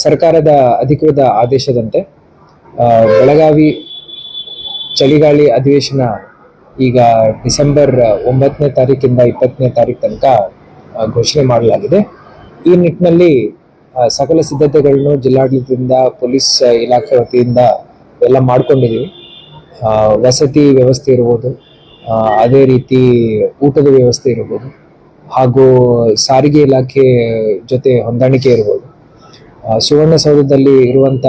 ಸರ್ಕಾರದ ಅಧಿಕೃತ ಆದೇಶದಂತೆ ಬೆಳಗಾವಿ ಚಳಿಗಾಳಿ ಅಧಿವೇಶನ ಈಗ ಡಿಸೆಂಬರ್ 9ನೇ ತಾರೀಕಿಂದ 20ನೇ ತಾರೀಕು ತನಕ ಘೋಷಣೆ ಮಾಡಲಾಗಿದೆ. ಈ ನಿಟ್ಟಿನಲ್ಲಿ ಸಕಲ ಸಿದ್ಧತೆಗಳನ್ನು ಜಿಲ್ಲಾಡಳಿತದಿಂದ, ಪೊಲೀಸ್ ಇಲಾಖೆ ವತಿಯಿಂದ ಎಲ್ಲ ಮಾಡ್ಕೊಂಡಿದ್ದೀವಿ. ವಸತಿ ವ್ಯವಸ್ಥೆ ಇರ್ಬೋದು, ಅದೇ ರೀತಿ ಊಟದ ವ್ಯವಸ್ಥೆ ಇರ್ಬೋದು, ಹಾಗೂ ಸಾರಿಗೆ ಇಲಾಖೆ ಜೊತೆ ಹೊಂದಾಣಿಕೆ ಇರ್ಬೋದು, ಸುವರ್ಣಸೌಧದಲ್ಲಿ ಇರುವಂಥ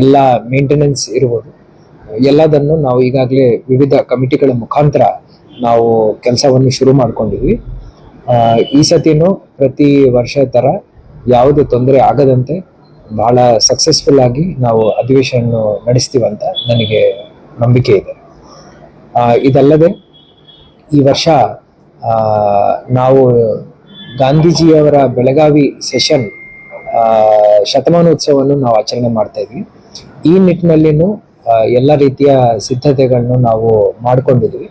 ಎಲ್ಲ ಮೇಂಟೆನೆನ್ಸ್ ಇರ್ಬೋದು, ಎಲ್ಲದನ್ನು ನಾವು ಈಗಾಗಲೇ ವಿವಿಧ ಕಮಿಟಿಗಳ ಮುಖಾಂತರ ನಾವು ಕೆಲಸವನ್ನು ಶುರು ಮಾಡ್ಕೊಂಡಿದ್ವಿ. ಈ ಸತಿನೂ ಪ್ರತಿ ವರ್ಷ ಥರ ಯಾವುದೇ ತೊಂದರೆ ಆಗದಂತೆ ಬಹಳ ಸಕ್ಸಸ್ಫುಲ್ ಆಗಿ ನಾವು ಅಧಿವೇಶನ ನಡೆಸ್ತೀವಂತ ನನಗೆ ನಂಬಿಕೆ ಇದೆ. ಇದಲ್ಲದೆ ಈ ವರ್ಷ ನಾವು ಗಾಂಧೀಜಿಯವರ ಬೆಳಗಾವಿ ಸೆಷನ್ ಶತಮಾನೋತ್ಸವವನ್ನು ನಾವು ಆಚರಣೆ ಮಾಡ್ತಾ ಇದ್ವಿ. ಈ ನಿಟ್ಟಿನಲ್ಲಿನೂ ಎಲ್ಲ ರೀತಿಯ ಸಿದ್ಧತೆಗಳನ್ನು ನಾವು ಮಾಡ್ಕೊಂಡಿದ್ವಿ.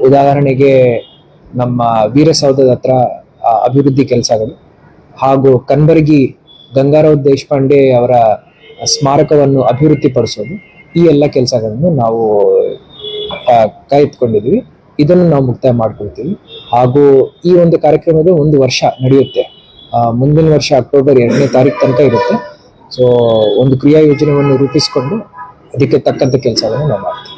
ಉದಾಹರಣೆಗೆ ನಮ್ಮ ವೀರಸೌಧದ ಹತ್ರ ಅಭಿವೃದ್ಧಿ ಕೆಲಸಗಳು, ಹಾಗೂ ಕನಬರಗಿ ಗಂಗಾರಾವ್ ದೇಶಪಾಂಡೆ ಅವರ ಸ್ಮಾರಕವನ್ನು ಅಭಿವೃದ್ಧಿಪಡಿಸೋದು, ಈ ಎಲ್ಲ ಕೆಲಸಗಳನ್ನು ನಾವು ಕಾಯ್ದುಕೊಂಡಿದ್ವಿ. ಇದನ್ನು ನಾವು ಮುಕ್ತಾಯ ಮಾಡ್ಕೊಳ್ತೀವಿ. ಹಾಗೂ ಈ ಒಂದು ಕಾರ್ಯಕ್ರಮದ 1 ವರ್ಷ ನಡೆಯುತ್ತೆ. ಮುಂದಿನ ವರ್ಷ ಅಕ್ಟೋಬರ್ 2ನೇ ತಾರೀಕು ತನಕ ಇರುತ್ತೆ. ಸೊ ಒಂದು ಕ್ರಿಯಾ ಯೋಜನೆಯನ್ನು ರೂಪಿಸಿಕೊಂಡು ಅದಕ್ಕೆ ತಕ್ಕಂಥ ಕೆಲಸವನ್ನು ನಾವು ಮಾಡ್ತೀವಿ.